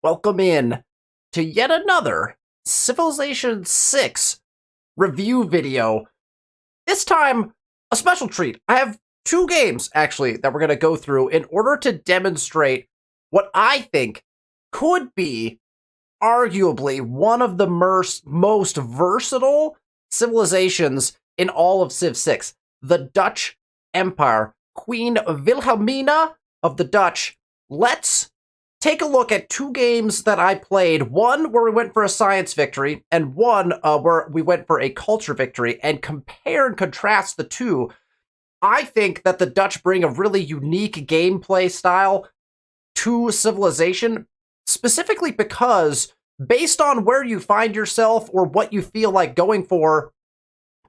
Welcome in to yet another Civilization 6 review video. This time, a special treat. I have two games, actually, that we're going to go through in order to demonstrate what I think could be arguably one of the most versatile civilizations in all of Civ 6. The Dutch Empire. Queen Wilhelmina of the Dutch. Let's take a look at two games that I played. One where we went for a science victory, and one where we went for a culture victory, and compare and contrast the two. I think that the Dutch bring a really unique gameplay style to Civilization, specifically because, based on where you find yourself or what you feel like going for,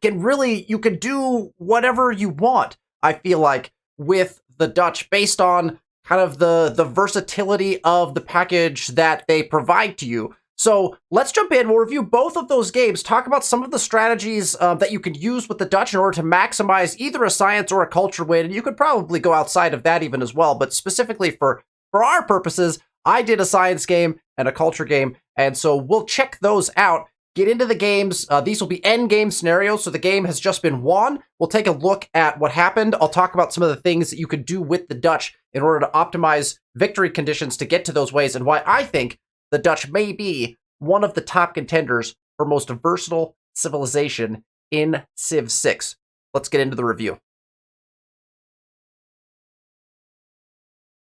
you can do whatever you want, I feel like, with the Dutch, based on kind of the versatility of the package that they provide to you. So let's jump in. We'll review both of those games, talk about some of the strategies that you can use with the Dutch in order to maximize either a science or a culture win. And you could probably go outside of that even as well. But specifically for our purposes, I did a science game and a culture game. And so we'll check those out. Get into the games. These will be end game scenarios, so the game has just been won. We'll take a look at what happened. I'll talk about some of the things that you could do with the Dutch in order to optimize victory conditions to get to those ways, and why I think the Dutch may be one of the top contenders for most versatile civilization in Civ 6. Let's get into the review.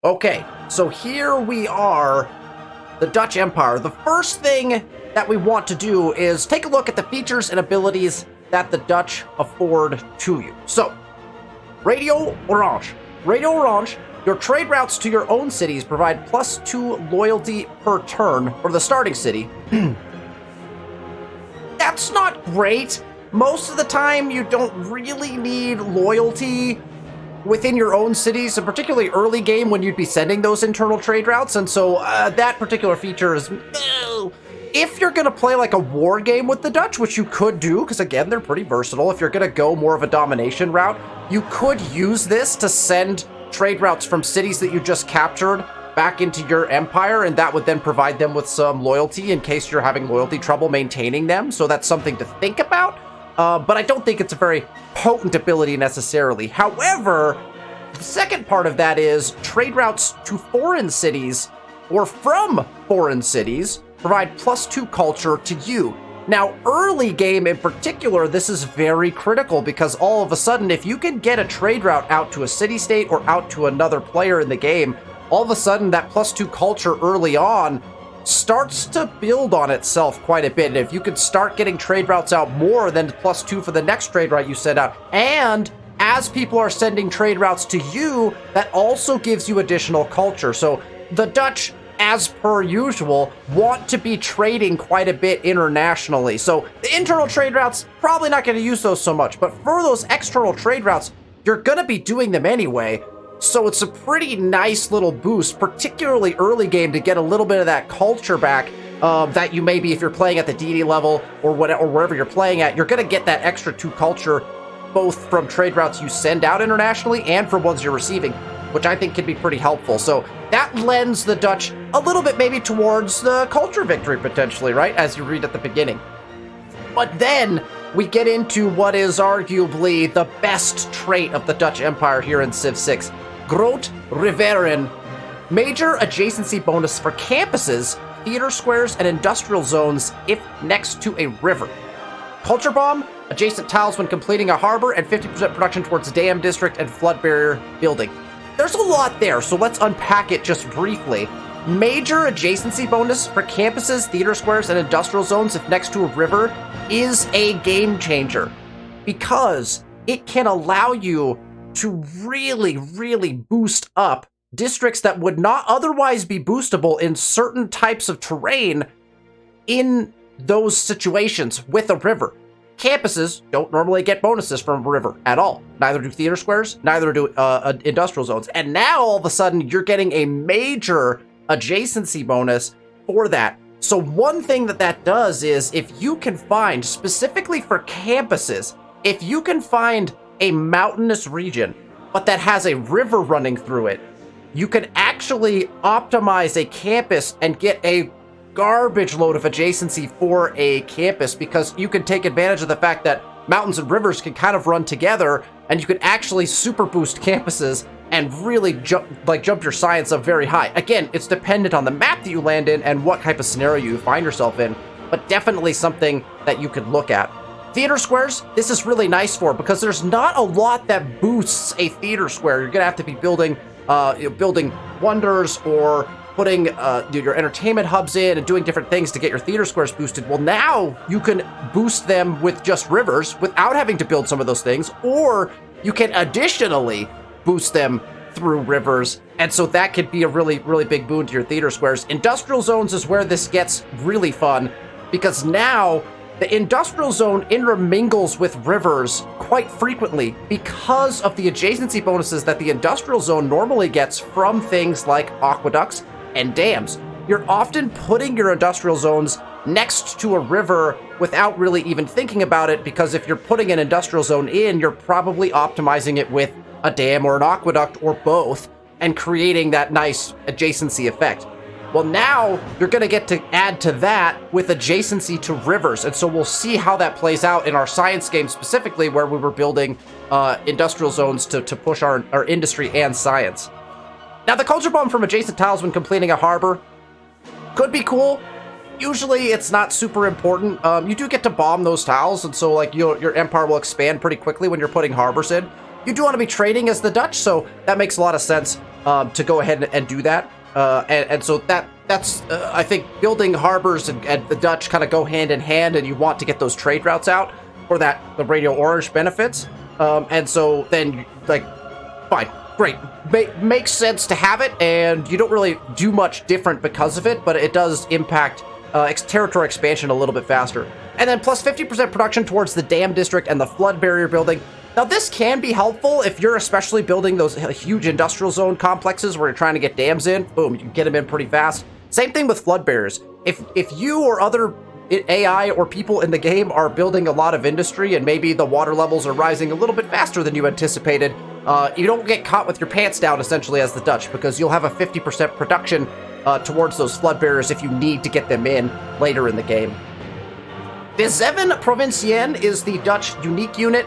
Okay, so here we are, the Dutch Empire. The first thing that we want to do is take a look at the features and abilities that the Dutch afford to you. So, Radio Orange. Radio Orange, your trade routes to your own cities provide +2 loyalty per turn for the starting city. That's not great. Most of the time, you don't really need loyalty within your own cities, and particularly early game when you'd be sending those internal trade routes, and so that particular feature is... If you're going to play like a war game with the Dutch, which you could do, because again, they're pretty versatile. If you're going to go more of a domination route, you could use this to send trade routes from cities that you just captured back into your empire, and that would then provide them with some loyalty in case you're having loyalty trouble maintaining them. So that's something to think about, but I don't think it's a very potent ability necessarily. However, the second part of that is trade routes to foreign cities or from foreign cities provide +2 culture to you. Now, early game in particular, this is very critical because all of a sudden, if you can get a trade route out to a city-state or out to another player in the game, all of a sudden that +2 culture early on starts to build on itself quite a bit. And if you could start getting trade routes out more than +2 for the next trade route you send out, and as people are sending trade routes to you, that also gives you additional culture. So the Dutch, as per usual, want to be trading quite a bit internationally. So the internal trade routes, probably not going to use those so much, but for those external trade routes, you're going to be doing them anyway. So it's a pretty nice little boost, particularly early game, to get a little bit of that culture back that you maybe, if you're playing at the Deity level or whatever, or wherever you're playing at, you're going to get that extra 2 culture, both from trade routes you send out internationally and from ones you're receiving, which I think can be pretty helpful. So that lends the Dutch a little bit maybe towards the culture victory potentially, right? As you read at the beginning. But then we get into what is arguably the best trait of the Dutch Empire here in Civ 6. Groot Riveren. Major adjacency bonus for campuses, theater squares, and industrial zones if next to a river. Culture bomb. Adjacent tiles when completing a harbor, and 50% production towards dam district and flood barrier building. There's a lot there, so let's unpack it just briefly. Major adjacency bonus for campuses, theater squares, and industrial zones if next to a river is a game changer, because it can allow you to really, really boost up districts that would not otherwise be boostable in certain types of terrain in those situations with a river. Campuses don't normally get bonuses from a river at all. Neither do theater squares, neither do industrial zones. And now all of a sudden you're getting a major adjacency bonus for that. So one thing that does is, if you can find, specifically for campuses, if you can find a mountainous region, but that has a river running through it, you can actually optimize a campus and get a garbage load of adjacency for a campus, because you can take advantage of the fact that mountains and rivers can kind of run together, and you can actually super boost campuses and really jump your science up very high. Again, it's dependent on the map that you land in and what type of scenario you find yourself in, but definitely something that you could look at. Theater squares, this is really nice for, because there's not a lot that boosts a theater square. You're gonna have to be building building wonders or putting your entertainment hubs in and doing different things to get your theater squares boosted. Well, now you can boost them with just rivers without having to build some of those things, or you can additionally boost them through rivers, and so that could be a really, really big boon to your theater squares. Industrial zones is where this gets really fun, because now the industrial zone intermingles with rivers quite frequently because of the adjacency bonuses that the industrial zone normally gets from things like aqueducts and dams. You're often putting your industrial zones next to a river without really even thinking about it, because if you're putting an industrial zone in, you're probably optimizing it with a dam or an aqueduct or both and creating that nice adjacency effect. Well, now you're going to get to add to that with adjacency to rivers, and so we'll see how that plays out in our science game specifically, where we were building industrial zones to push our industry and science. Now, the culture bomb from adjacent tiles when completing a harbor could be cool. Usually, it's not super important. You do get to bomb those tiles, and so like your empire will expand pretty quickly when you're putting harbors in. You do want to be trading as the Dutch, so that makes a lot of sense to go ahead and do that. And so that's I think building harbors and the Dutch kind of go hand in hand, and you want to get those trade routes out for that the Radio Orange benefits. And so then, like, fine, great, makes sense to have it, and you don't really do much different because of it, but it does impact territory expansion a little bit faster. And then plus 50% production towards the dam district and the flood barrier building. Now, this can be helpful if you're especially building those huge industrial zone complexes where you're trying to get dams in. Boom, you can get them in pretty fast. Same thing with flood barriers. If you or other AI or people in the game are building a lot of industry and maybe the water levels are rising a little bit faster than you anticipated, you don't get caught with your pants down, essentially, as the Dutch, because you'll have a 50% production towards those flood barriers if you need to get them in later in the game. The Zeven Provinciën is the Dutch unique unit.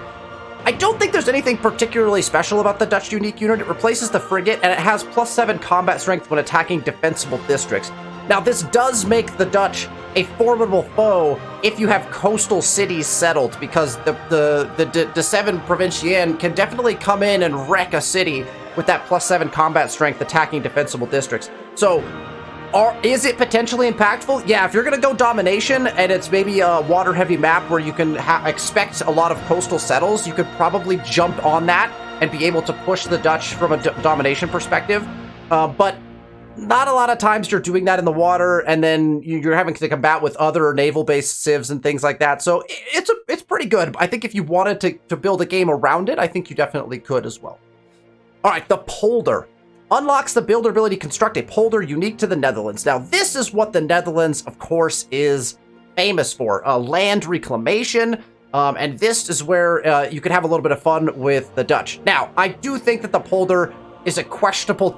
I don't think there's anything particularly special about the Dutch unique unit. It replaces the frigate, and it has +7 combat strength when attacking defensible districts. Now, this does make the Dutch a formidable foe if you have coastal cities settled, because the Zeven Provinciën can definitely come in and wreck a city with that +7 combat strength attacking defensible districts. So, is it potentially impactful? Yeah, if you're going to go domination and it's maybe a water-heavy map where you can expect a lot of coastal settles, you could probably jump on that and be able to push the Dutch from a domination perspective. But not a lot of times you're doing that in the water, and then you're having to combat with other naval-based civs and things like that. So it's pretty good. I think if you wanted to build a game around it, I think you definitely could as well. All right, the polder. Unlocks the builder ability to construct a polder unique to the Netherlands. Now, this is what the Netherlands, of course, is famous for. Land reclamation, and this is where you could have a little bit of fun with the Dutch. Now, I do think that the polder is a questionable,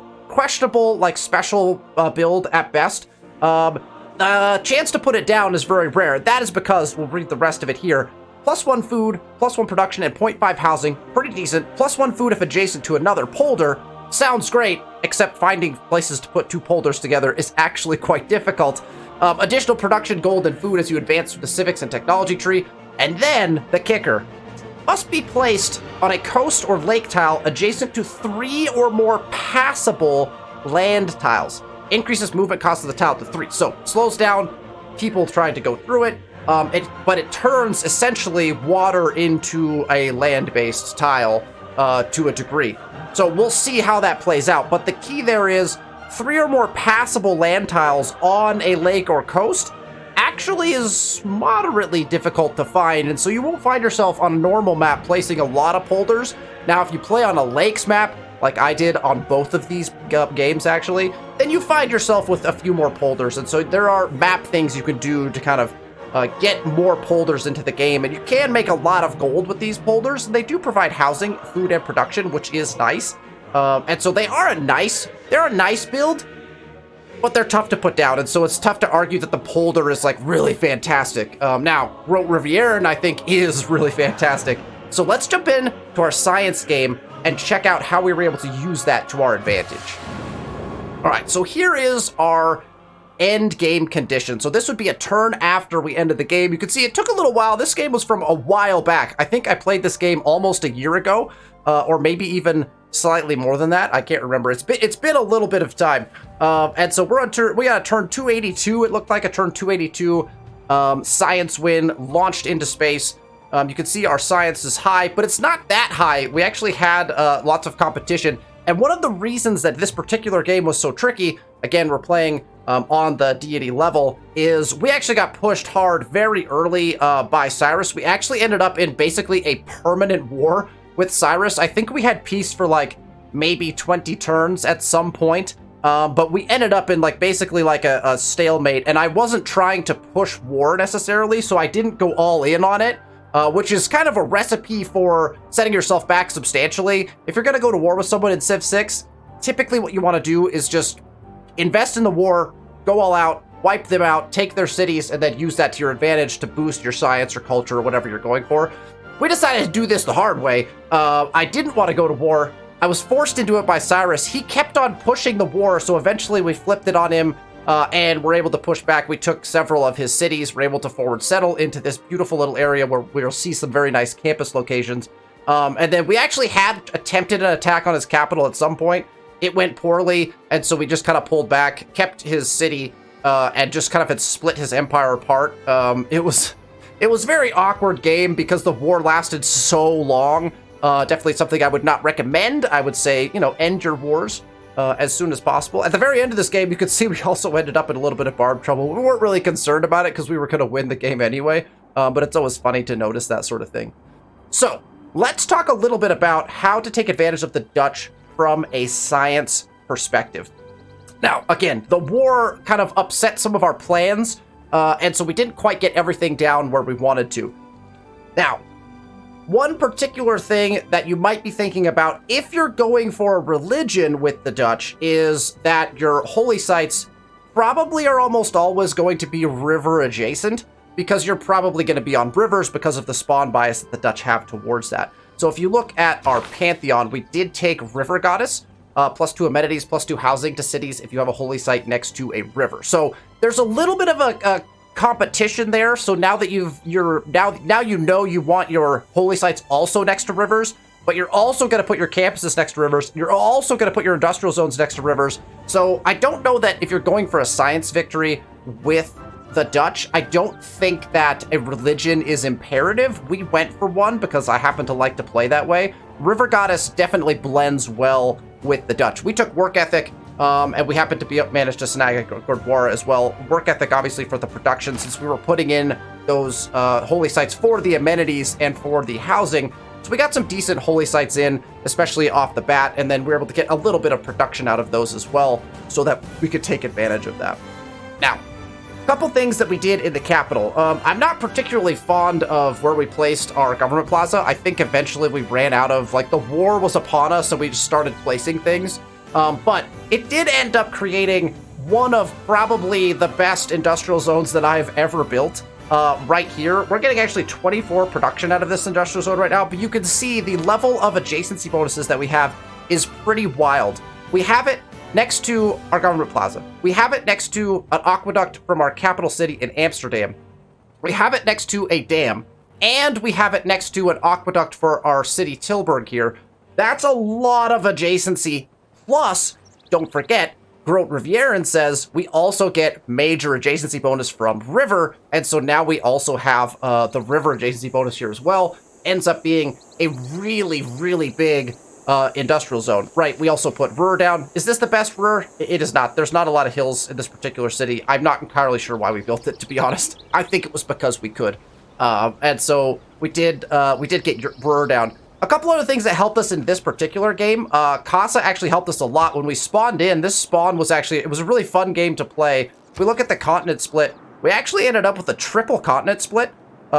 like, special build at best. Chance to put it down is very rare. That is because, we'll read the rest of it here, +1 food, +1 production, and 0.5 housing. Pretty decent. +1 food if adjacent to another polder. Sounds great, except finding places to put two polders together is actually quite difficult. Additional production, gold, and food as you advance through the civics and technology tree. And then, the kicker. Must be placed on a coast or lake tile adjacent to 3 or more passable land tiles. Increases movement cost of the tile to 3. So, slows down people trying to go through it. But it turns, essentially, water into a land-based tile to a degree. So we'll see how that plays out. But the key there is 3 or more passable land tiles on a lake or coast actually is moderately difficult to find. And so you won't find yourself on a normal map placing a lot of polders. Now, if you play on a lakes map, like I did on both of these games, actually, then you find yourself with a few more polders. And so there are map things you can do to kind of get more polders into the game, and you can make a lot of gold with these polders, and they do provide housing, food, and production, which is nice. And so they're a nice build, but they're tough to put down, and so it's tough to argue that the polder is like really fantastic. Now, Grote Rivieren, I think, is really fantastic. So let's jump in to our science game and check out how we were able to use that to our advantage. All right, so here is our end game condition. So this would be a turn after we ended the game. You can see it took a little while. This game was from a while back. I think I played this game almost a year ago, or maybe even slightly more than that. I can't remember. It's been a little bit of time. And so we got a turn 282. It looked like a turn 282 science win, launched into space. You can see our science is high, but it's not that high. We actually had lots of competition. And one of the reasons that this particular game was so tricky, again, we're playing on the Deity level, is we actually got pushed hard very early by Cyrus. We actually ended up in basically a permanent war with Cyrus. I think we had peace for like maybe 20 turns at some point, but we ended up in like basically like a stalemate, and I wasn't trying to push war necessarily, so I didn't go all in on it. Which is kind of a recipe for setting yourself back substantially. If you're going to go to war with someone in Civ 6, typically what you want to do is just invest in the war, go all out, wipe them out, take their cities, and then use that to your advantage to boost your science or culture or whatever you're going for. We decided to do this the hard way. I didn't want to go to war. I was forced into it by Cyrus. He kept on pushing the war, so eventually we flipped it on him. And we're able to push back. We took several of his cities. We're able to forward settle into this beautiful little area where we'll see some very nice campus locations. And then we actually had attempted an attack on his capital at some point. It went poorly, and so we just kind of pulled back, kept his city, and just kind of had split his empire apart. It was a very awkward game because the war lasted so long. Definitely something I would not recommend. I would say, end your wars as soon as possible. At the very end of this game, you could see we also ended up in a little bit of barb trouble. We weren't really concerned about it because we were going to win the game anyway, but it's always funny to notice that sort of thing. So let's talk a little bit about how to take advantage of the Dutch from a science perspective. Now, again, the war kind of upset some of our plans, and so we didn't quite get everything down where we wanted to. Now, one particular thing that you might be thinking about if you're going for a religion with the Dutch is that your holy sites probably are almost always going to be river adjacent, because you're probably going to be on rivers because of the spawn bias that the Dutch have towards that. So if you look at our Pantheon, we did take River Goddess, +2 amenities, +2 housing to cities if you have a holy site next to a river. So there's a little bit of a competition there. So now that you know you want your holy sites also next to rivers, but you're also going to put your campuses next to rivers. You're also going to put your industrial zones next to rivers. So I don't know that if you're going for a science victory with the Dutch, I don't think that a religion is imperative. We went for one because I happen to like to play that way. River Goddess definitely blends well with the Dutch. We took work ethic, and we happened to manage to snag a Gurdwara as well. Work ethic, obviously, for the production, since we were putting in those holy sites for the amenities and for the housing. So we got some decent holy sites in, especially off the bat, and then we were able to get a little bit of production out of those as well, so that we could take advantage of that. Now, a couple things that we did in the capital. I'm not particularly fond of where we placed our government plaza. I think eventually we ran out of, the war was upon us, so we just started placing things. But it did end up creating one of probably the best industrial zones that I've ever built. Right here, we're getting actually 24 production out of this industrial zone right now, but you can see the level of adjacency bonuses that we have is pretty wild. We have it next to our government plaza. We have it next to an aqueduct from our capital city in Amsterdam. We have it next to a dam, and we have it next to an aqueduct for our city Tilburg here. That's a lot of adjacency. Plus, don't forget, Grote Rivieren says we also get major adjacency bonus from river, and so now we also have the river adjacency bonus here as well. Ends up being a really, really big industrial zone. Right, we also put Ruhr down. Is this the best Ruhr? It is not. There's not a lot of hills in this particular city. I'm not entirely sure why we built it, to be honest. I think it was because we could. And so we did get Ruhr down. A couple other things that helped us in this particular game. Casa actually helped us a lot. When we spawned in, this spawn was actually, it was a really fun game to play. If we look at the continent split, we actually ended up with a triple continent split.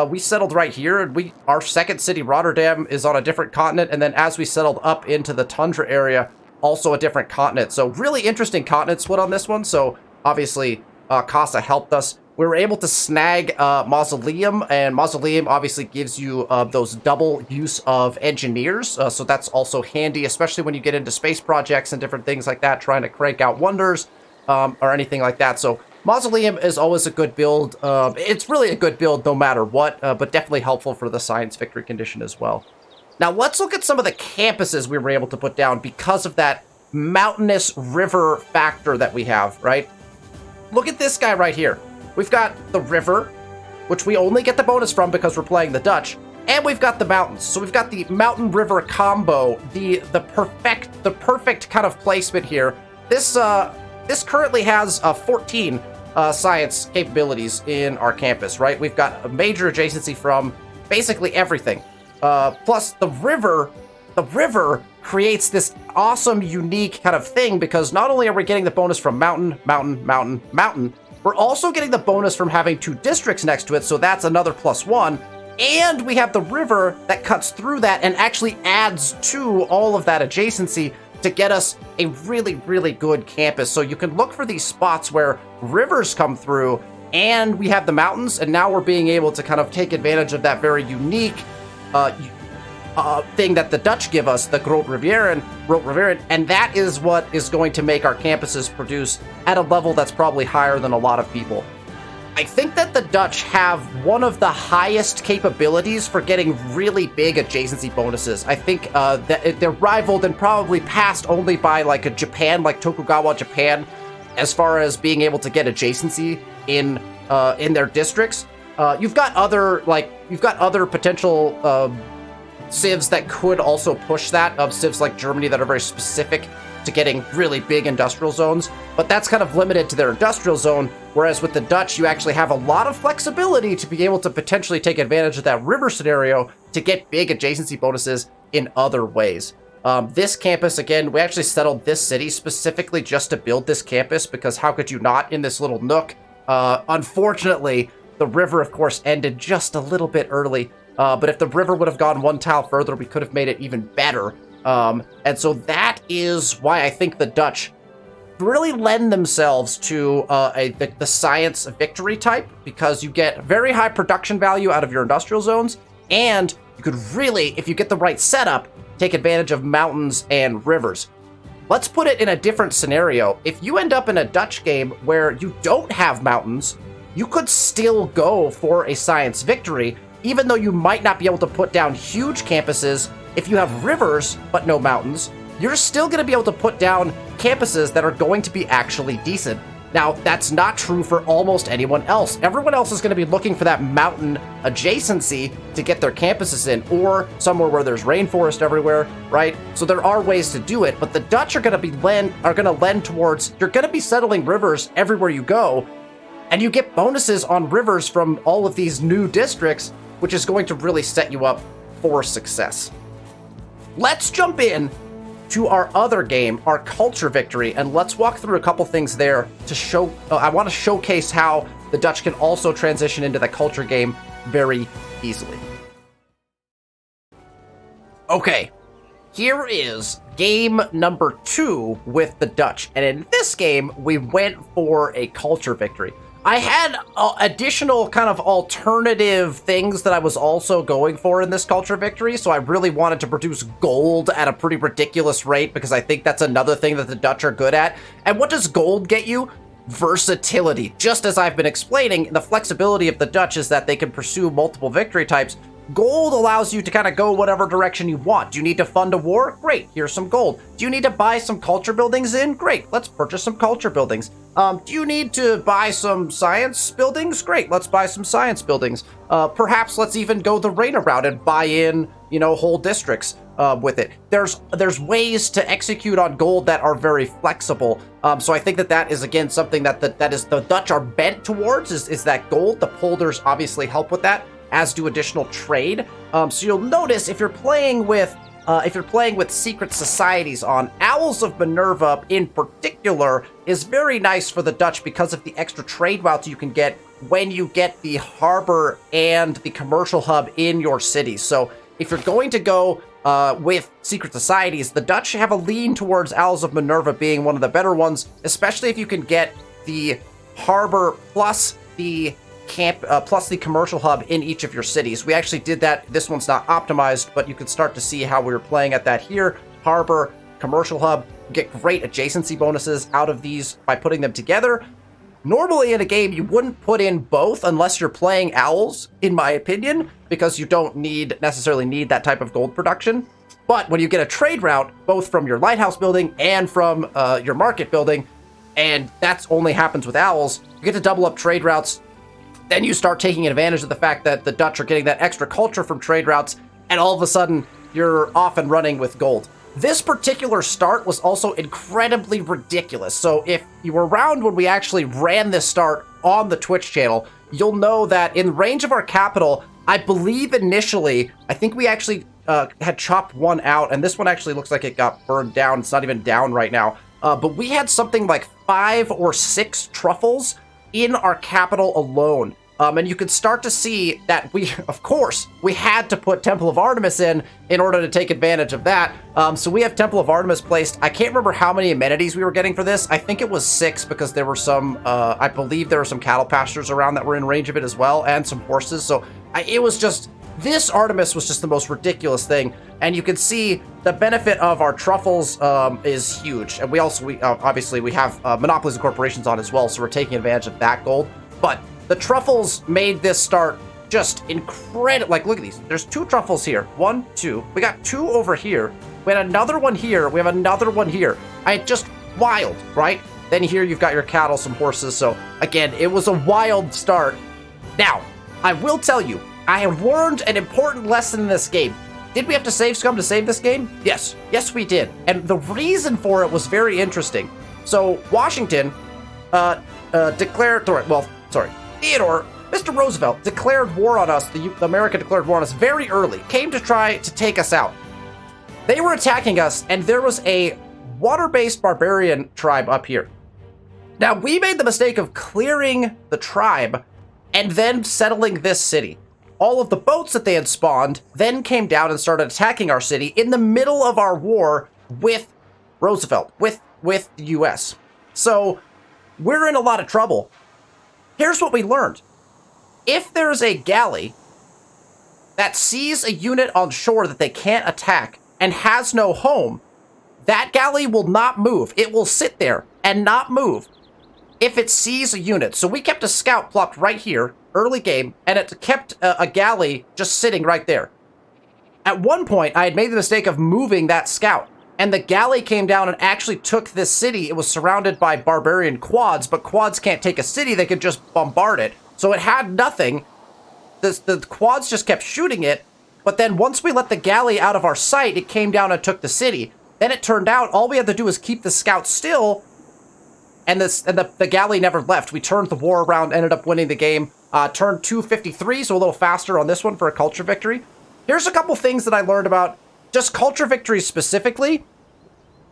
We settled right here, and our second city, Rotterdam, is on a different continent, and then as we settled up into the tundra area, also a different continent. So really interesting continent split on this one. So obviously, Casa helped us. We were able to snag Mausoleum, and Mausoleum obviously gives you those double use of engineers, so that's also handy, especially when you get into space projects and different things like that, trying to crank out wonders or anything like that. So Mausoleum is always a good build. It's really a good build no matter what, but definitely helpful for the science victory condition as well. Now let's look at some of the campuses we were able to put down because of that mountainous river factor that we have, right? Look at this guy right here. We've got the river, which we only get the bonus from because we're playing the Dutch, and we've got the mountains. So we've got the mountain-river combo, the perfect kind of placement here. This currently has 14 science capabilities in our campus, right? We've got a major adjacency from basically everything. Plus the river creates this awesome, unique kind of thing because not only are we getting the bonus from mountain, we're also getting the bonus from having 2 districts next to it, so that's another +1. And we have the river that cuts through that and actually adds to all of that adjacency to get us a really, really good campus. So you can look for these spots where rivers come through and we have the mountains, and now we're being able to kind of take advantage of that very unique thing that the Dutch give us, the Groot Rivieren, and that is what is going to make our campuses produce at a level that's probably higher than a lot of people. I think that the Dutch have one of the highest capabilities for getting really big adjacency bonuses. I think that they're rivaled and probably passed only by like a Japan, like Tokugawa Japan, as far as being able to get adjacency in their districts. You've got other potential civs that could also push that, civs like Germany that are very specific to getting really big industrial zones, but that's kind of limited to their industrial zone, whereas with the Dutch, you actually have a lot of flexibility to be able to potentially take advantage of that river scenario to get big adjacency bonuses in other ways. This campus, again, we actually settled this city specifically just to build this campus, because how could you not in this little nook? Unfortunately, the river, of course, ended just a little bit early, but if the river would have gone one tile further, we could have made it even better. And so that is why I think the Dutch really lend themselves to the science victory type, because you get very high production value out of your industrial zones, and you could really, if you get the right setup, take advantage of mountains and rivers. Let's put it in a different scenario. If you end up in a Dutch game where you don't have mountains, you could still go for a science victory, even though you might not be able to put down huge campuses. If you have rivers but no mountains, you're still going to be able to put down campuses that are going to be actually decent. Now, that's not true for almost anyone else. Everyone else is going to be looking for that mountain adjacency to get their campuses in, or somewhere where there's rainforest everywhere, right? So there are ways to do it, but the Dutch are going to lend towards, you're going to be settling rivers everywhere you go, and you get bonuses on rivers from all of these new districts, which is going to really set you up for success. Let's jump in to our other game, our culture victory, and let's walk through a couple things there to show. I want to showcase how the Dutch can also transition into the culture game very easily. Okay, here is game number 2 with the Dutch, and in this game, we went for a culture victory. I had additional kind of alternative things that I was also going for in this culture victory, so I really wanted to produce gold at a pretty ridiculous rate, because I think that's another thing that the Dutch are good at. And what does gold get you? Versatility. Just as I've been explaining, the flexibility of the Dutch is that they can pursue multiple victory types. Gold allows you to kind of go whatever direction you want. Do you need to fund a war? Great, here's some gold. Do you need to buy some culture buildings in? Great, let's purchase some culture buildings. Do you need to buy some science buildings? Great, let's buy some science buildings. Perhaps let's even go the Reina route and buy in, whole districts with it. There's ways to execute on gold that are very flexible. So I think that is, again, something that the Dutch are bent towards, is that gold. The polders obviously help with that, as do additional trade. So you'll notice if you're playing with secret societies on, Owls of Minerva in particular is very nice for the Dutch because of the extra trade routes you can get when you get the harbor and the commercial hub in your city. So if you're going to go with secret societies, the Dutch have a lean towards Owls of Minerva being one of the better ones, especially if you can get the harbor plus the camp plus the commercial hub in each of your cities. We actually did that. This one's not optimized, but you can start to see how we were playing at that here. Harbor, commercial hub, get great adjacency bonuses out of these by putting them together. Normally in a game, you wouldn't put in both unless you're playing owls, in my opinion, because you don't necessarily need that type of gold production. But when you get a trade route, both from your lighthouse building and from your market building, and that only happens with owls, you get to double up trade routes. Then you start taking advantage of the fact that the Dutch are getting that extra culture from trade routes, and all of a sudden, you're off and running with gold. This particular start was also incredibly ridiculous. So if you were around when we actually ran this start on the Twitch channel, you'll know that in range of our capital, I believe initially, I think we actually had chopped one out, and this one actually looks like it got burned down. It's not even down right now. But we had something like 5 or 6 truffles in our capital alone. And you could start to see that we, of course, we had to put Temple of Artemis in order to take advantage of that. So we have Temple of Artemis placed. I can't remember how many amenities we were getting for this. I think it was 6 because there were some, I believe there were some cattle pastures around that were in range of it as well, and some horses. So it was just, this Artemis was just the most ridiculous thing. And you can see the benefit of our truffles is huge. And we obviously we have monopolies and corporations on as well, so we're taking advantage of that gold. But the truffles made this start just incredible. Like, look at these. There's 2 truffles here. 1, 2. We got 2 over here. We had another one here. We have another one here. Just wild, right? Then here you've got your cattle, some horses. So again, it was a wild start. Now, I will tell you, I have learned an important lesson in this game. Did we have to save scum to save this game? Yes. Yes, we did. And the reason for it was very interesting. So Washington declared, Theodore, Mr. Roosevelt declared war on us, America declared war on us very early, came to try to take us out. They were attacking us, and there was a water-based barbarian tribe up here. Now, we made the mistake of clearing the tribe and then settling this city. All of the boats that they had spawned then came down and started attacking our city in the middle of our war with Roosevelt, with the US. So, we're in a lot of trouble. Here's what we learned. If there's a galley that sees a unit on shore that they can't attack and has no home, that galley will not move. It will sit there and not move if it sees a unit. So we kept a scout plopped right here, early game, and it kept a galley just sitting right there. At one point, I had made the mistake of moving that scout, and the galley came down and actually took this city. It was surrounded by barbarian quads, but quads can't take a city. They could just bombard it. So it had nothing. The quads just kept shooting it. But then once we let the galley out of our sight, it came down and took the city. Then it turned out all we had to do was keep the scout still, and the galley never left. We turned the war around, ended up winning the game. Turned 253, so a little faster on this one for a culture victory. Here's a couple things that I learned about just culture victories specifically.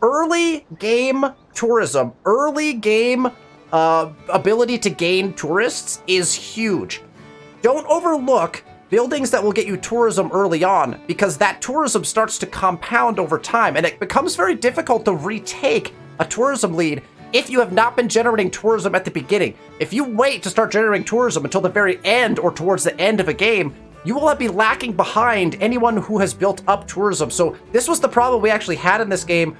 Early game tourism, early game ability to gain tourists is huge. Don't overlook buildings that will get you tourism early on, because that tourism starts to compound over time, and it becomes very difficult to retake a tourism lead if you have not been generating tourism at the beginning. If you wait to start generating tourism until the very end or towards the end of a game, you will be lacking behind anyone who has built up tourism. So this was the problem we actually had in this game.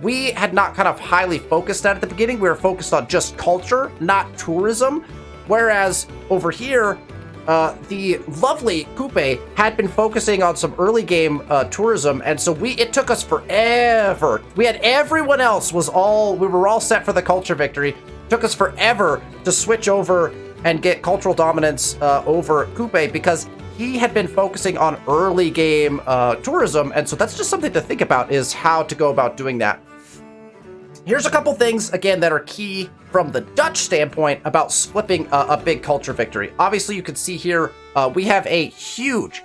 We had not kind of highly focused at the beginning. We were focused on just culture, not tourism. Whereas over here, the lovely Coupe had been focusing on some early game tourism, and so it took us forever. We had everyone else we were all set for the culture victory. It took us forever to switch over and get cultural dominance over Coupe because he had been focusing on early game tourism, and so that's just something to think about, is how to go about doing that. Here's a couple things, again, that are key from the Dutch standpoint about flipping a big culture victory. Obviously, you can see here, we have a huge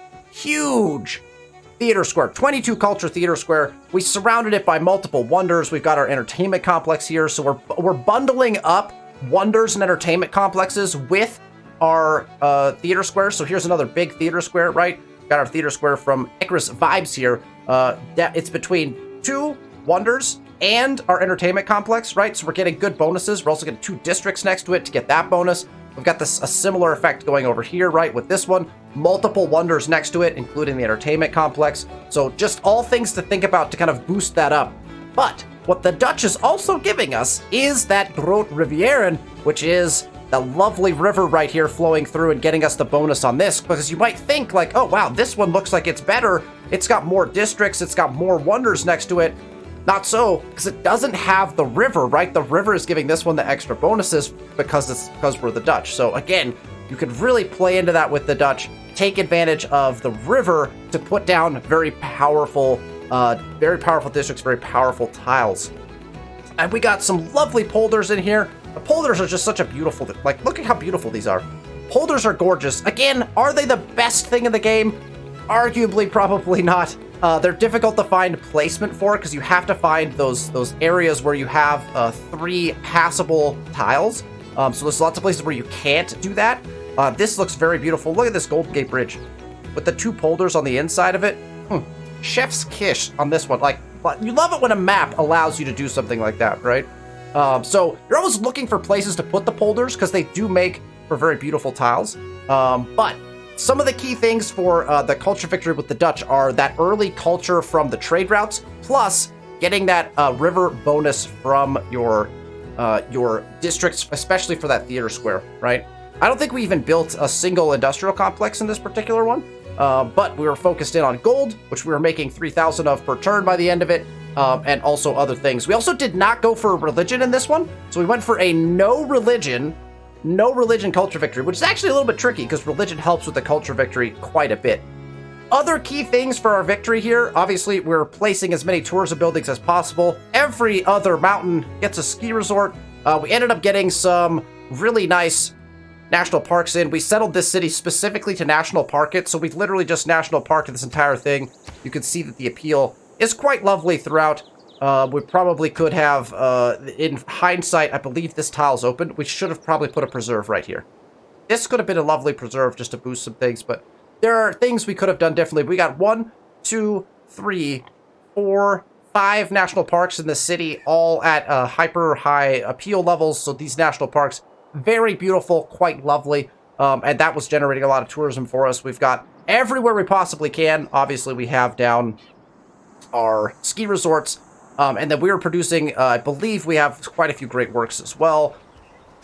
theater square, 22 culture theater square. We surrounded it by multiple wonders. We've got our entertainment complex here, so we're bundling up wonders and entertainment complexes with our theater square. So here's another big theater square, right? Got our theater square from Icarus Vibes here. It's between 2 wonders and our entertainment complex, right? So we're getting good bonuses. We're also getting 2 districts next to it to get that bonus. We've got a similar effect going over here, right? With this one, multiple wonders next to it, including the entertainment complex. So just all things to think about to kind of boost that up. But what the Dutch is also giving us is that Groot Rivieren, which is the lovely river right here flowing through and getting us the bonus on this, because you might think like, oh wow, this one looks like it's better. It's got more districts, it's got more wonders next to it. Not so, because it doesn't have the river, right? The river is giving this one the extra bonuses because we're the Dutch. So again, you could really play into that with the Dutch, take advantage of the river to put down very powerful districts, very powerful tiles. And we got some lovely polders in here. The polders are just such a beautiful, like, look at how beautiful these are. Polders are gorgeous. Again, are they the best thing in the game? Arguably, probably not. They're difficult to find placement for because you have to find those areas where you have 3 passable tiles. So there's lots of places where you can't do that. This looks very beautiful. Look at this Golden Gate Bridge with the 2 polders on the inside of it. Chef's kiss on this one. Like, you love it when a map allows you to do something like that, right? So you're always looking for places to put the polders because they do make for very beautiful tiles. But some of the key things for the culture victory with the Dutch are that early culture from the trade routes, plus getting that river bonus from your districts, especially for that theater square, right? I don't think we even built a single industrial complex in this particular one, but we were focused in on gold, which we were making 3,000 of per turn by the end of it, and also other things. We also did not go for religion in this one, so we went for a no religion culture victory, which is actually a little bit tricky because religion helps with the culture victory quite a bit. Other key things for our victory here, obviously we're placing as many tourism buildings as possible. Every other mountain gets a ski resort. We ended up getting some really nice national parks in. We settled this city specifically to national park it, so we've literally just national parked this entire thing. You can see that the appeal is quite lovely throughout. We probably could have, in hindsight, I believe this tile's open. We should have probably put a preserve right here. This could have been a lovely preserve just to boost some things, but there are things we could have done differently. We got 1, 2, 3, 4, 5 national parks in the city, all at hyper high appeal levels. So these national parks, very beautiful, quite lovely, and that was generating a lot of tourism for us. We've got everywhere we possibly can. Obviously, we have down our ski resorts. And then we were producing, I believe we have quite a few great works as well.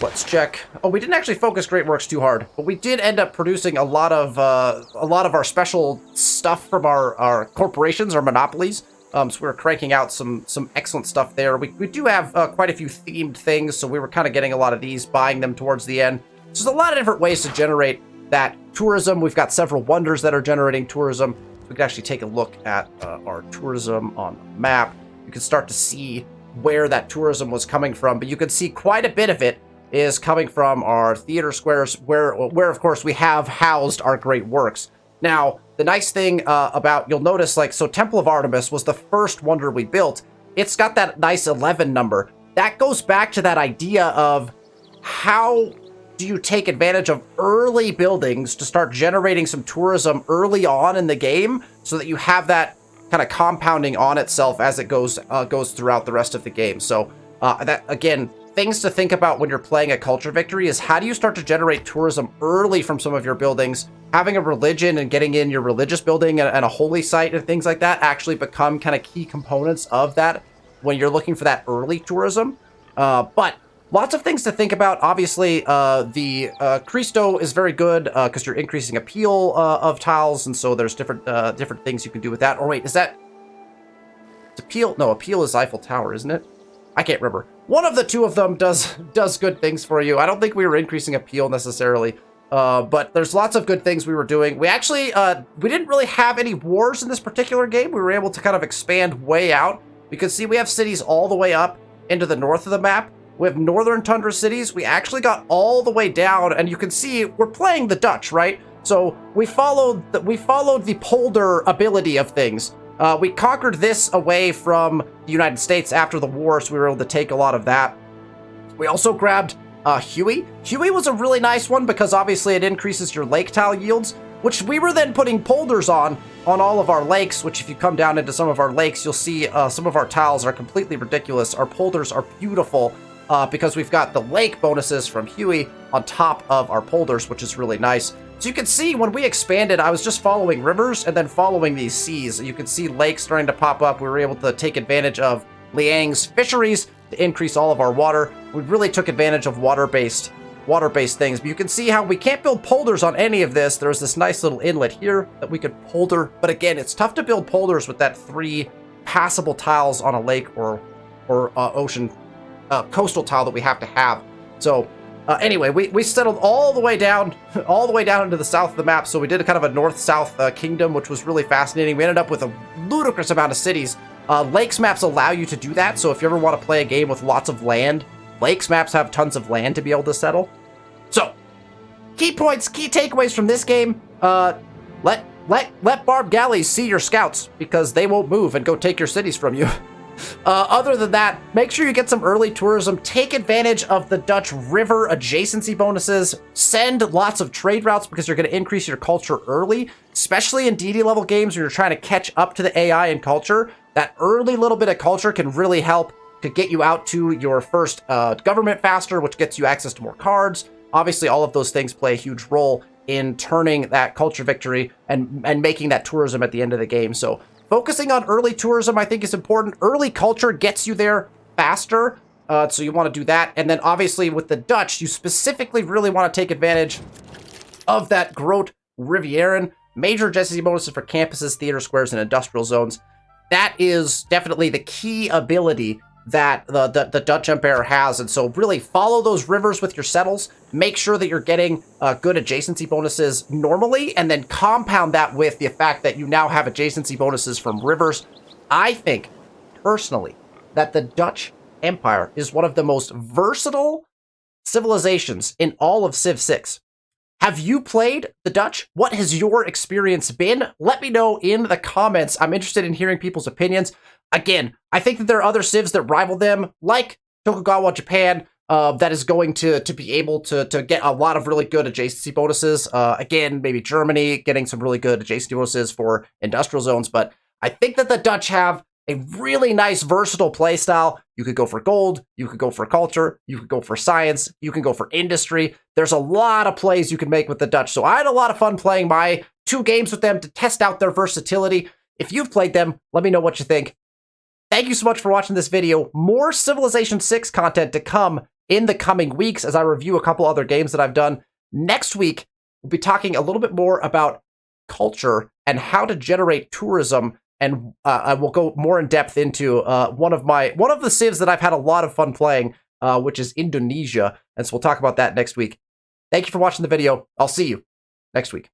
Let's check. Oh, we didn't actually focus great works too hard, but we did end up producing a lot of our special stuff from our corporations, our monopolies. So we were cranking out some excellent stuff there. We do have quite a few themed things, so we were kind of getting a lot of these, buying them towards the end. So there's a lot of different ways to generate that tourism. We've got several wonders that are generating tourism. So we can actually take a look at our tourism on the map. You can start to see where that tourism was coming from, but you can see quite a bit of it is coming from our theater squares, where of course we have housed our great works. Now, the nice thing you'll notice, like, so Temple of Artemis was the first wonder we built. It's got that nice 11 number. That goes back to that idea of how do you take advantage of early buildings to start generating some tourism early on in the game so that you have that kind of compounding on itself as it goes throughout the rest of the game. So that, again, things to think about when you're playing a culture victory is how do you start to generate tourism early from some of your buildings. Having a religion and getting in your religious building and a holy site and things like that actually become kind of key components of that when you're looking for that early tourism. But lots of things to think about. Obviously, the Cristo is very good because you're increasing appeal of tiles, and so there's different things you can do with that. Or wait, is that appeal? No, appeal is Eiffel Tower, isn't it? I can't remember. One of the two of them does good things for you. I don't think we were increasing appeal necessarily, but there's lots of good things we were doing. We actually we didn't really have any wars in this particular game. We were able to kind of expand way out. You can see we have cities all the way up into the north of the map. We have northern tundra cities. We actually got all the way down, and you can see we're playing the Dutch, right? So we followed the polder ability of things. We conquered this away from the United States after the war, so we were able to take a lot of that. We also grabbed Huey. Huey was a really nice one because obviously it increases your lake tile yields. which we were then putting polders on all of our lakes, which if you come down into some of our lakes, you'll see some of our tiles are completely ridiculous. Our polders are beautiful because we've got the lake bonuses from Huey on top of our polders, which is really nice. So you can see when we expanded, I was just following rivers and then following these seas. You can see lakes starting to pop up. We were able to take advantage of Liang's fisheries to increase all of our water. We really took advantage of water-based things. But you can see how we can't build polders on any of this. There's this nice little inlet here that we could polder. But again, it's tough to build polders with that 3 passable tiles on a lake or ocean coastal tile that we have to have. So anyway, we settled all the way down into the south of the map. So we did a kind of a north-south kingdom, which was really fascinating. We ended up with a ludicrous amount of cities. Lakes maps allow you to do that. So if you ever want to play a game with lots of land, Lakes maps have tons of land to be able to settle. So, key points, key takeaways from this game. Let Barb Galleys see your scouts because they won't move and go take your cities from you. Other than that, make sure you get some early tourism. Take advantage of the Dutch river adjacency bonuses. Send lots of trade routes because you're going to increase your culture early, especially in Deity level games where you're trying to catch up to the AI and culture. That early little bit of culture can really help to get you out to your first government faster, which gets you access to more cards. Obviously, all of those things play a huge role in turning that culture victory and making that tourism at the end of the game. So focusing on early tourism, I think, is important. Early culture gets you there faster, so you want to do that. And then obviously with the Dutch, you specifically really want to take advantage of that Groot Rivieren. Major adjacency bonuses for campuses, theater squares, and industrial zones. That is definitely the key ability that the Dutch Empire has. And so really follow those rivers with your settles. Make sure that you're getting good adjacency bonuses normally, and then compound that with the fact that you now have adjacency bonuses from rivers. I think, personally, that the Dutch Empire is one of the most versatile civilizations in all of Civ 6. Have you played the Dutch? What has your experience been? Let me know in the comments. I'm interested in hearing people's opinions. Again, I think that there are other civs that rival them, like Tokugawa Japan, that is going to be able to get a lot of really good adjacency bonuses. Again, maybe Germany getting some really good adjacency bonuses for industrial zones. But I think that the Dutch have a really nice, versatile playstyle. You could go for gold, you could go for culture, you could go for science, you can go for industry. There's a lot of plays you can make with the Dutch. So I had a lot of fun playing my 2 games with them to test out their versatility. If you've played them, let me know what you think. Thank you so much for watching this video. More Civilization 6 content to come in the coming weeks as I review a couple other games that I've done. Next week, we'll be talking a little bit more about culture and how to generate tourism, and I will go more in depth into one of the civs that I've had a lot of fun playing, which is Indonesia, and so we'll talk about that next week. Thank you for watching the video. I'll see you next week.